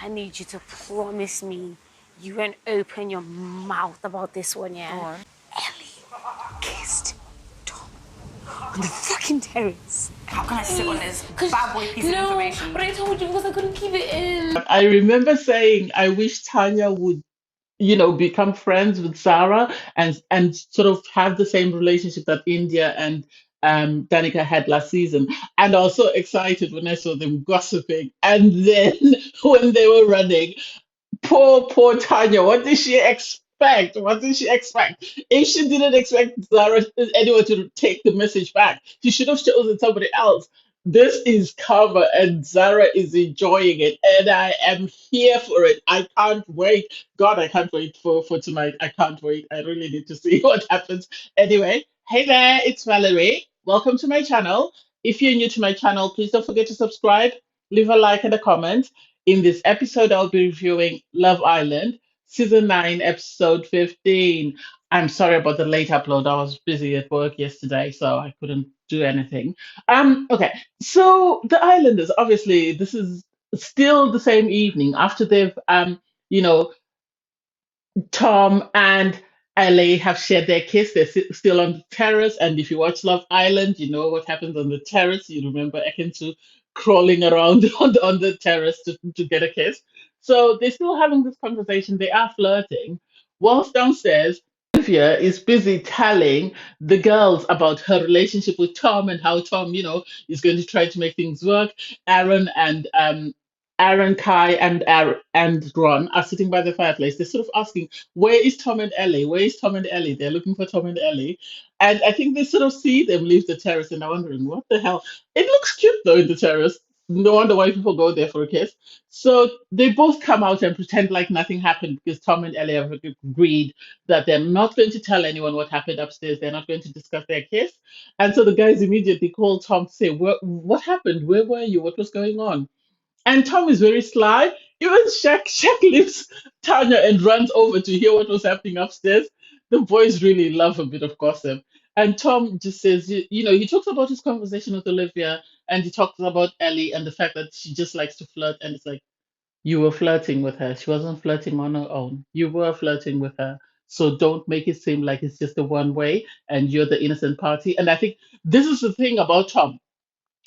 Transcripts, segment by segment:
I need you to promise me you won't open your mouth about this one, Go yeah? on. Ellie kissed Tom on the fucking terrace. How can I sit on this bad boy piece of information? But I told you because I couldn't keep it in. I remember saying I wish Tanya would, become friends with Sarah and sort of have the same relationship that India and Danica had last season. And also excited when I saw them gossiping. And then when they were running, poor Tanya. What did she expect? What did she expect? If she didn't expect Zara anyone to take the message back, she should have chosen somebody else. This is cover, and Zara is enjoying it, and I am here for it. I can't wait. God, I can't wait for tonight. I can't wait. I really need to see what happens. Anyway, hey there, it's Valerie. Welcome to my channel. If you're new to my channel, please don't forget to subscribe, leave a like and a comment. In this episode, I'll be reviewing Love Island, Season 9, Episode 15. I'm sorry about the late upload. I was busy at work yesterday, so I couldn't do anything. Okay, so the Islanders, obviously, this is still the same evening after they've, you know, Tom and Ellie have shared their kiss. They're still on the terrace, and if you watch Love Island, you know what happens on the terrace. You remember Ekinsu crawling around on the terrace to get a kiss. So they're still having this conversation. They are flirting. Whilst downstairs, Olivia is busy telling the girls about her relationship with Tom and how Tom, is going to try to make things work. Aaron and Kai and Ron are sitting by the fireplace. They're sort of asking, "Where is Tom and Ellie? Where is Tom and Ellie?" They're looking for Tom and Ellie, and I think they sort of see them leave the terrace and are wondering, "What the hell?" It looks cute though in the terrace. No wonder why people go there for a kiss. So they both come out and pretend like nothing happened because Tom and Ellie have agreed that they're not going to tell anyone what happened upstairs. They're not going to discuss their kiss. And so the guys immediately call Tom to say, "What happened? Where were you? What was going on?" And Tom is very sly. Even Shaq leaves Tanya and runs over to hear what was happening upstairs. The boys really love a bit of gossip. And Tom just says, he talks about his conversation with Olivia and he talks about Ellie and the fact that she just likes to flirt. And it's like, you were flirting with her. She wasn't flirting on her own. You were flirting with her. So don't make it seem like it's just a one way and you're the innocent party. And I think this is the thing about Tom.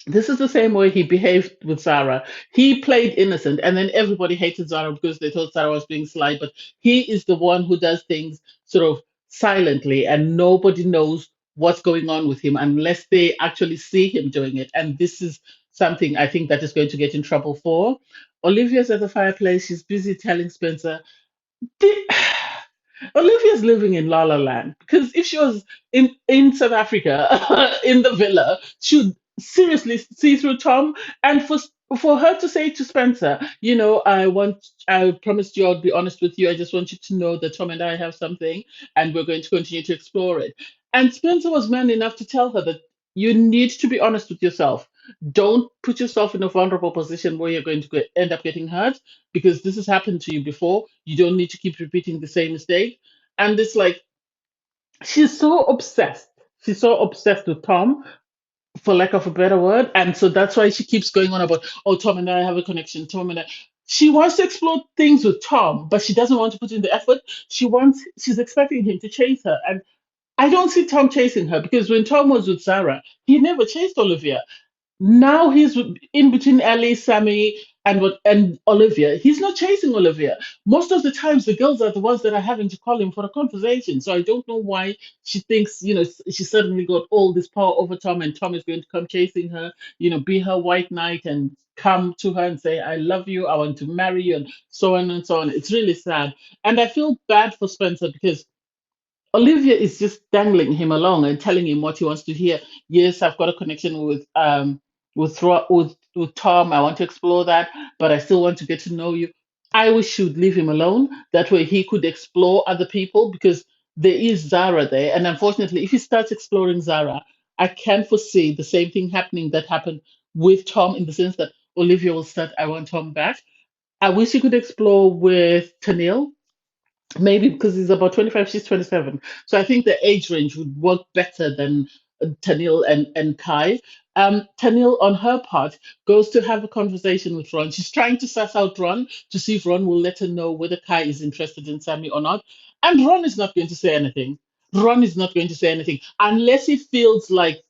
This is the same way he behaved with Zara. He played innocent, and then everybody hated Zara because they thought Zara was being sly. But he is the one who does things sort of silently, and nobody knows what's going on with him unless they actually see him doing it. And this is something I think that is going to get in trouble for. Olivia's at the fireplace. She's busy telling Spencer, "The- Olivia's living in La La Land because if she was in South Africa in the villa, she'd seriously see through Tom. And for her to say to Spencer, I promised you I'll be honest with you. I just want you to know that Tom and I have something, and we're going to continue to explore it. And Spencer was man enough to tell her that you need to be honest with yourself. Don't put yourself in a vulnerable position where you're going to end up getting hurt because this has happened to you before. You don't need to keep repeating the same mistake. And it's like she's so obsessed. She's so obsessed with Tom, for lack of a better word. And so that's why she keeps going on about, oh, Tom and I have a connection. Tom and I. She wants to explore things with Tom, but she doesn't want to put in the effort. She's expecting him to chase her. And I don't see Tom chasing her because when Tom was with Sarah, he never chased Olivia. Now he's in between Ellie, Sammy, and Olivia. He's not chasing Olivia. Most of the times, the girls are the ones that are having to call him for a conversation. So I don't know why she thinks, she suddenly got all this power over Tom, and Tom is going to come chasing her, be her white knight and come to her and say, "I love you, I want to marry you," and so on and so on. It's really sad, and I feel bad for Spencer because Olivia is just dangling him along and telling him what he wants to hear. Yes, I've got a connection with Tom. I want to explore that, but I still want to get to know you. I wish she would leave him alone. That way he could explore other people because there is Zara there. And unfortunately, if he starts exploring Zara, I can foresee the same thing happening that happened with Tom in the sense that Olivia will start, "I want Tom back." I wish he could explore with Tanil, maybe because he's about 25, she's 27. So I think the age range would work better than Tanil and Kai. Tanil, on her part, goes to have a conversation with Ron. She's trying to suss out Ron to see if Ron will let her know whether Kai is interested in Sammy or not. And Ron is not going to say anything. Ron is not going to say anything unless he feels like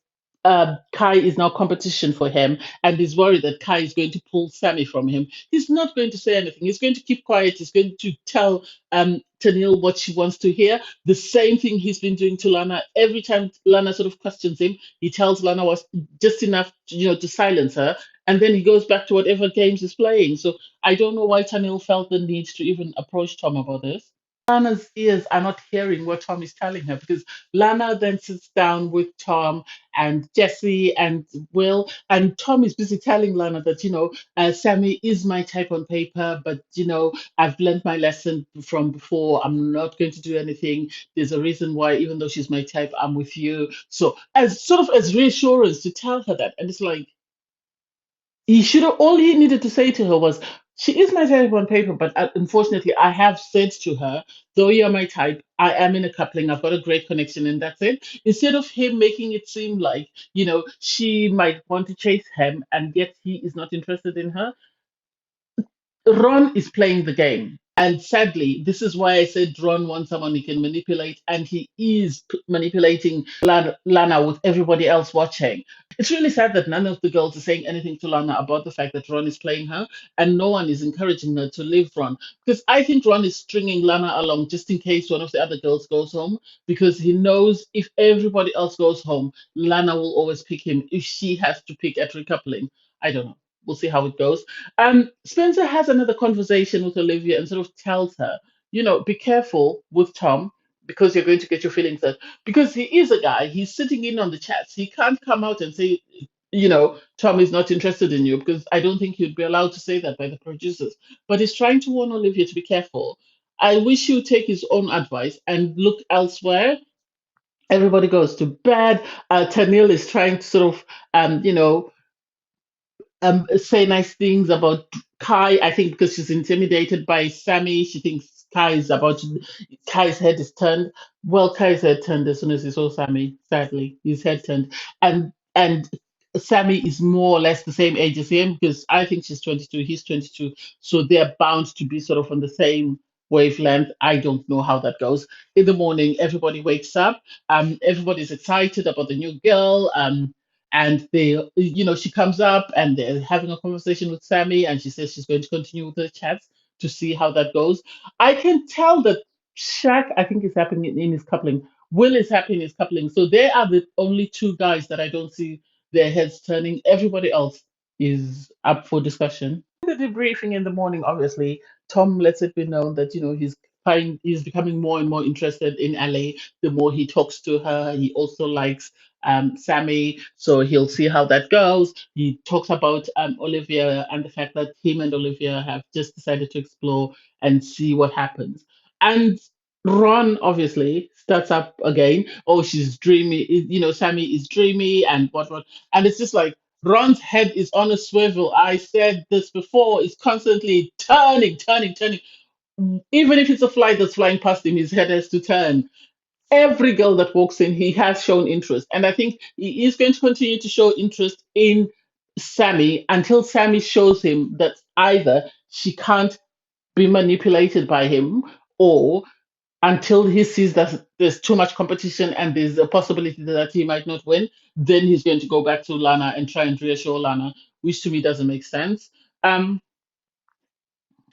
Kai is now competition for him and is worried that Kai is going to pull Sammy from him. He's not going to say anything. He's going to keep quiet. He's going to tell Tanil what she wants to hear. The same thing he's been doing to Lana. Every time Lana sort of questions him, he tells Lana was just enough, to silence her, and then he goes back to whatever games he's playing. So I don't know why Tanil felt the need to even approach Tom about this. Lana's ears are not hearing what Tom is telling her because Lana then sits down with Tom and Jesse and Will, and Tom is busy telling Lana that, Sammy is my type on paper, but, I've learned my lesson from before. I'm not going to do anything. There's a reason why, even though she's my type, I'm with you. So, as sort of as reassurance to tell her that. And it's like, he should have, all he needed to say to her was, she is my type on paper, but unfortunately, I have said to her, though you're my type, I am in a coupling, I've got a great connection, and that's it. Instead of him making it seem like, she might want to chase him, and yet he is not interested in her. Ron is playing the game. And sadly, this is why I said Ron wants someone he can manipulate, and he is manipulating Lana with everybody else watching. It's really sad that none of the girls are saying anything to Lana about the fact that Ron is playing her, and no one is encouraging her to leave Ron. Because I think Ron is stringing Lana along just in case one of the other girls goes home, because he knows if everybody else goes home, Lana will always pick him if she has to pick at recoupling. I don't know. We'll see how it goes. Spencer has another conversation with Olivia and sort of tells her, be careful with Tom because you're going to get your feelings hurt. Because he is a guy, he's sitting in on the chats. He can't come out and say, Tom is not interested in you because I don't think he'd be allowed to say that by the producers. But he's trying to warn Olivia to be careful. I wish he would take his own advice and look elsewhere. Everybody goes to bed. Tanil is trying to sort of, say nice things about Kai. I think because she's intimidated by Sammy, she thinks Kai's head is turned. Well, Kai's head turned as soon as he saw Sammy. Sadly, his head turned, and Sammy is more or less the same age as him because I think she's 22, he's 22, so they're bound to be sort of on the same wavelength. I don't know how that goes. In the morning, everybody wakes up. Everybody's excited about the new girl. And she comes up and they're having a conversation with Sammy, and she says she's going to continue with the chats to see how that goes. I can tell that Shaq, I think, is happening in his coupling. Will is happy in his coupling. So they are the only two guys that I don't see their heads turning. Everybody else is up for discussion. The debriefing in the morning, obviously, Tom lets it be known that he's becoming more and more interested in Ellie. The more he talks to her, he also likes Sammy, so he'll see how that goes. He talks about Olivia and the fact that him and Olivia have just decided to explore and see what happens. And Ron obviously starts up again. Oh, she's dreamy. Sammy is dreamy and what. And it's just like Ron's head is on a swivel. I said this before. It's constantly turning, turning, turning. Even if it's a fly that's flying past him, his head has to turn. Every girl that walks in, he has shown interest. And I think he is going to continue to show interest in Sammy until Sammy shows him that either she can't be manipulated by him, or until he sees that there's too much competition and there's a possibility that he might not win, then he's going to go back to Lana and try and reassure Lana, which to me doesn't make sense.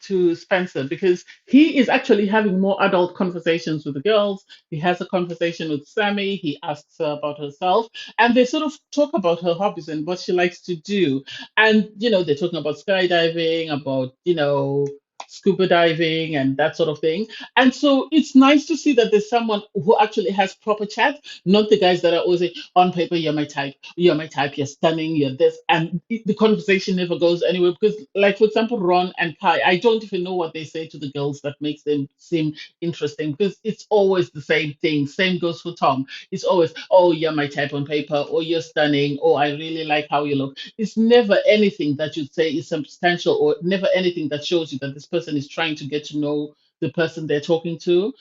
To Spencer because he is actually having more adult conversations with the girls. He has a conversation with Sammy. He asks her about herself, and they sort of talk about her hobbies and what she likes to do. And they're talking about skydiving, about scuba diving, and that sort of thing. And so it's nice to see that there's someone who actually has proper chat, not the guys that are always saying, on paper, you're my type, you're stunning, you're this. And the conversation never goes anywhere because, like, for example, Ron and Kai, I don't even know what they say to the girls that makes them seem interesting because it's always the same thing. Same goes for Tom. It's always, oh, you're my type on paper, or you're stunning, or I really like how you look. It's never anything that you'd say is substantial, or never anything that shows you that this person is trying to get to know the person they're talking to.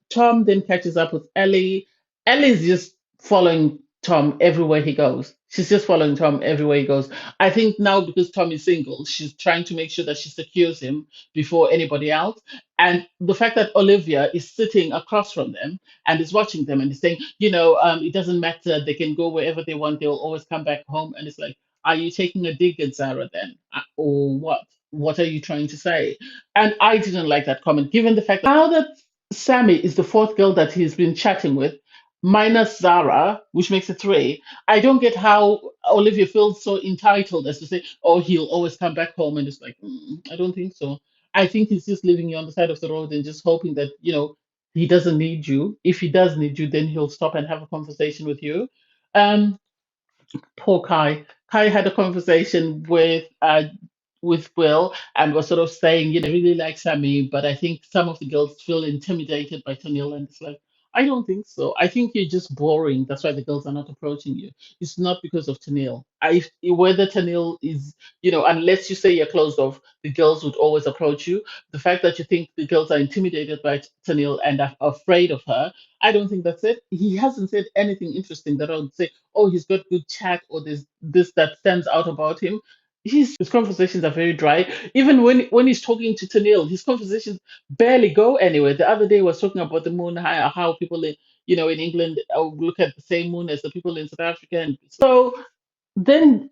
Tom then catches up with Ellie. Ellie's just following Tom everywhere he goes. She's just following Tom everywhere he goes. I think now because Tom is single, she's trying to make sure that she secures him before anybody else. And the fact that Olivia is sitting across from them and is watching them and is saying, it doesn't matter. They can go wherever they want. They'll always come back home. And it's like, are you taking a dig at Zara then? Or what? What are you trying to say? And I didn't like that comment, given the fact that now that Sammy is the fourth girl that he's been chatting with, minus Zara, which makes it three. I don't get how Olivia feels so entitled as to say, "Oh, he'll always come back home," and it's like, I don't think so. I think he's just leaving you on the side of the road and just hoping that he doesn't need you. If he does need you, then he'll stop and have a conversation with you. Um, Poor Kai. Kai had a conversation with Will and was sort of saying, I really like Sammy, but I think some of the girls feel intimidated by Tennille. And it's like, I don't think so. I think you're just boring. That's why the girls are not approaching you. It's not because of Tennille. Whether Tennille is, unless you say you're closed off, the girls would always approach you. The fact that you think the girls are intimidated by Tennille and are afraid of her, I don't think that's it. He hasn't said anything interesting that I would say, oh, he's got good chat or there's this that stands out about him. His conversations are very dry. Even when he's talking to Tennille, his conversations barely go anywhere. The other day he was talking about the moon, how people in England look at the same moon as the people in South Africa, and so then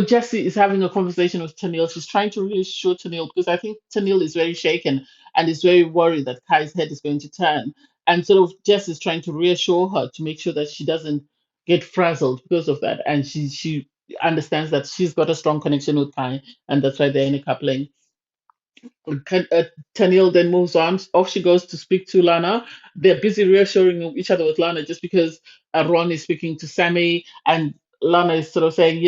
Jessie is having a conversation with Tennille. She's trying to reassure Tennille because I think Tennille is very shaken and is very worried that Kai's head is going to turn. And sort of Jess is trying to reassure her to make sure that she doesn't get frazzled because of that. And she understands that she's got a strong connection with Kai, and that's why they're in a coupling. Tennille then moves on. Off she goes to speak to Lana. They're busy reassuring each other with Lana just because Ron is speaking to Sammy, and Lana is sort of saying,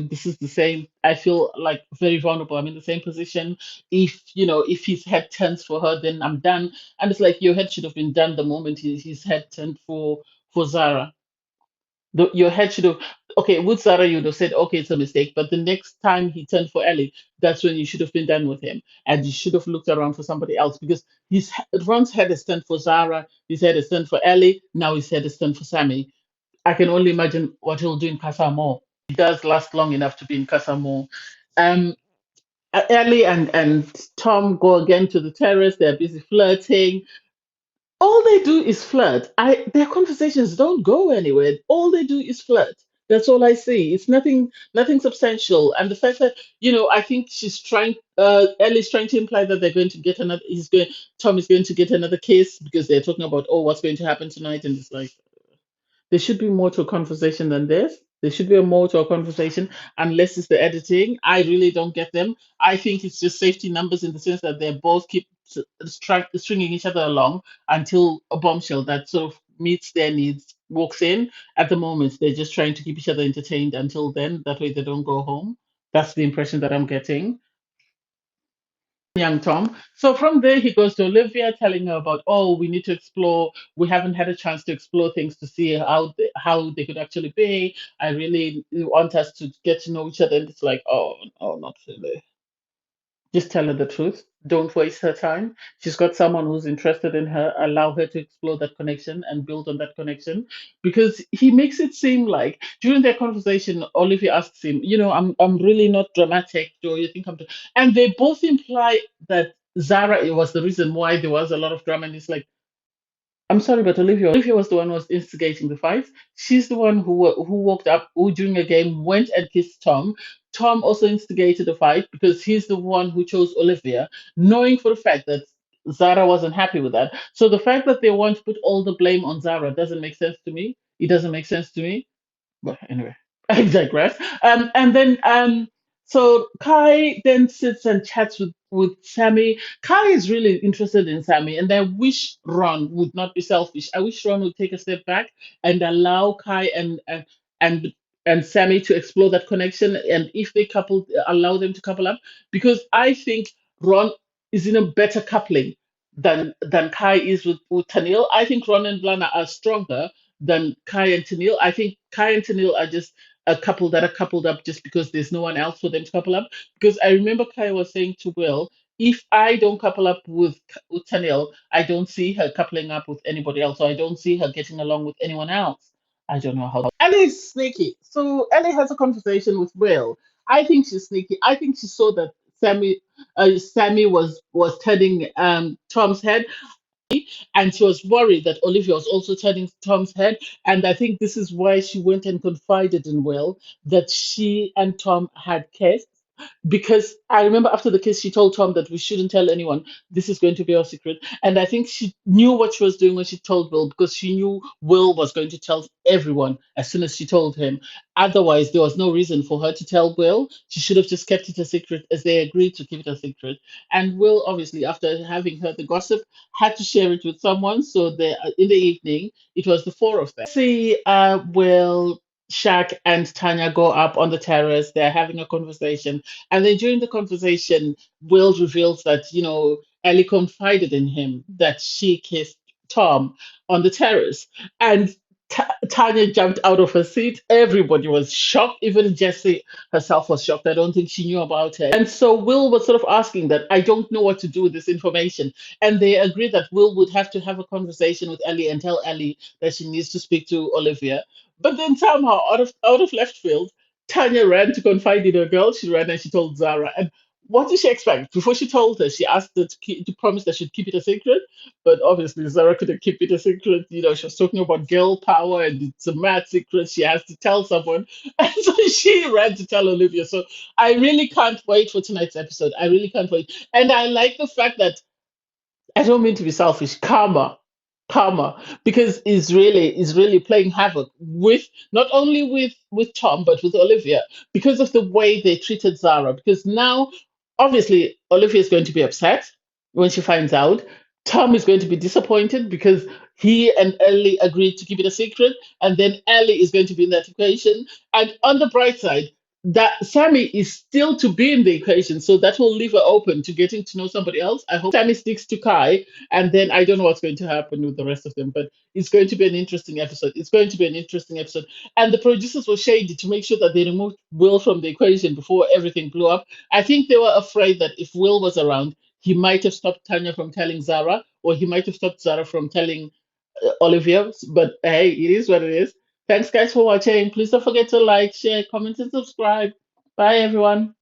this is the same. I feel like very vulnerable. I'm in the same position. If his head turns for her, then I'm done. And it's like your head should have been done the moment his head turned for Zara. Your head should have, okay, with Zara you would have said, okay, it's a mistake, but the next time he turned for Ellie, that's when you should have been done with him, and you should have looked around for somebody else because Ron's head is turned for Zara, his head is turned for Ellie, now his head is turned for Sammy. I can only imagine what he'll do in Casa Amor. He does last long enough to be in Casa Amor. um Ellie and Tom go again to the terrace. They're busy flirting. All they do is flirt. Their conversations don't go anywhere. All they do is flirt. That's all I see. It's nothing substantial. And the fact that, I think Ellie's trying to imply that they're going to get another Tom is going to get another kiss because they're talking about, oh, what's going to happen tonight, and it's like there should be more to a conversation than this. There should be a more to a conversation, unless it's the editing. I really don't get them. I think it's just safety numbers in the sense that they both keep stringing each other along until a bombshell that sort of meets their needs walks in. At the moment, they're just trying to keep each other entertained until then. That way, they don't go home. That's the impression that I'm getting. Young Tom. So from there, he goes to Olivia, telling her about, oh, we need to explore. We haven't had a chance to explore things to see how they could actually be. I really want us to get to know each other. And it's like, oh, no, not really. Just tell her the truth. Don't waste her time. She's got someone who's interested in her. Allow her to explore that connection and build on that connection. Because he makes it seem like during their conversation, Olivia asks him, I'm really not dramatic. Do you think I'm? And they both imply that Zara was the reason why there was a lot of drama. And it's like, I'm sorry, but Olivia was the one who was instigating the fight. She's the one who walked up, who during a game went and kissed Tom. Tom also instigated the fight because he's the one who chose Olivia, knowing for the fact that Zara wasn't happy with that. So the fact that they want to put all the blame on Zara doesn't make sense to me. It doesn't make sense to me. But anyway, I digress. And then so Kai then sits and chats with Sammy. Kai is really interested in Sammy, and I wish Ron would not be selfish. I wish Ron would take a step back and allow Kai and and Sammy to explore that connection. And if they allow them to couple up, because I think Ron is in a better coupling than Kai is with Tanil. I think Ron and Lana are stronger than Kai and Tennille. I think Kai and Tennille are just a couple that are coupled up just because there's no one else for them to couple up. Because I remember Kai was saying to Will, if I don't couple up with Tennille, I don't see her coupling up with anybody else, or I don't see her getting along with anyone else. I don't know how. Ellie is sneaky. So Ellie has a conversation with Will. I think she's sneaky. I think she saw that Sammy was turning Tom's head, and she was worried that Olivia was also turning Tom's head. And I think this is why she went and confided in Will that she and Tom had kissed. Because I remember after the kiss, she told Tom that we shouldn't tell anyone. This is going to be our secret. And I think she knew what she was doing when she told Will, because she knew Will was going to tell everyone as soon as she told him. Otherwise, there was no reason for her to tell Will. She should have just kept it a secret, as they agreed to keep it a secret. And Will, obviously, after having heard the gossip, had to share it with someone. So in the evening, it was the four of them. See, Will, Shaq, and Tanya go up on the terrace. They're having a conversation, and then during the conversation, Will reveals that Ellie confided in him that she kissed Tom on the terrace, and Tanya jumped out of her seat. Everybody was shocked. Even Jessie herself was shocked. I don't think she knew about it. And so Will was sort of asking that, I don't know what to do with this information. And they agreed that Will would have to have a conversation with Ellie and tell Ellie that she needs to speak to Olivia. But then somehow, out of left field, Tanya ran to confide in her girl. She ran and she told Zara. And what did she expect? Before she told her, she asked her to promise that she'd keep it a secret. But obviously, Zara couldn't keep it a secret. She was talking about girl power and it's a mad secret. She has to tell someone. And so she ran to tell Olivia. So I really can't wait for tonight's episode. I really can't wait. And I like the fact that, I don't mean to be selfish, karma, because is really playing havoc with, not only with Tom, but with Olivia, because of the way they treated Zara. Because now, obviously, Olivia is going to be upset when she finds out. Tom is going to be disappointed because he and Ellie agreed to keep it a secret, and then Ellie is going to be in that equation. And on the bright side, that Sammy is still to be in the equation, so that will leave her open to getting to know somebody else. I hope Sammy sticks to Kai, and then I don't know what's going to happen with the rest of them, but it's going to be an interesting episode. It's going to be an interesting episode. And the producers were shady to make sure that they removed Will from the equation before everything blew up. I think they were afraid that if Will was around, he might have stopped Tanya from telling Zara, or he might have stopped Zara from telling Olivia. But hey, it is what it is. Thanks, guys, for watching. Please don't forget to like, share, comment, and subscribe. Bye, everyone.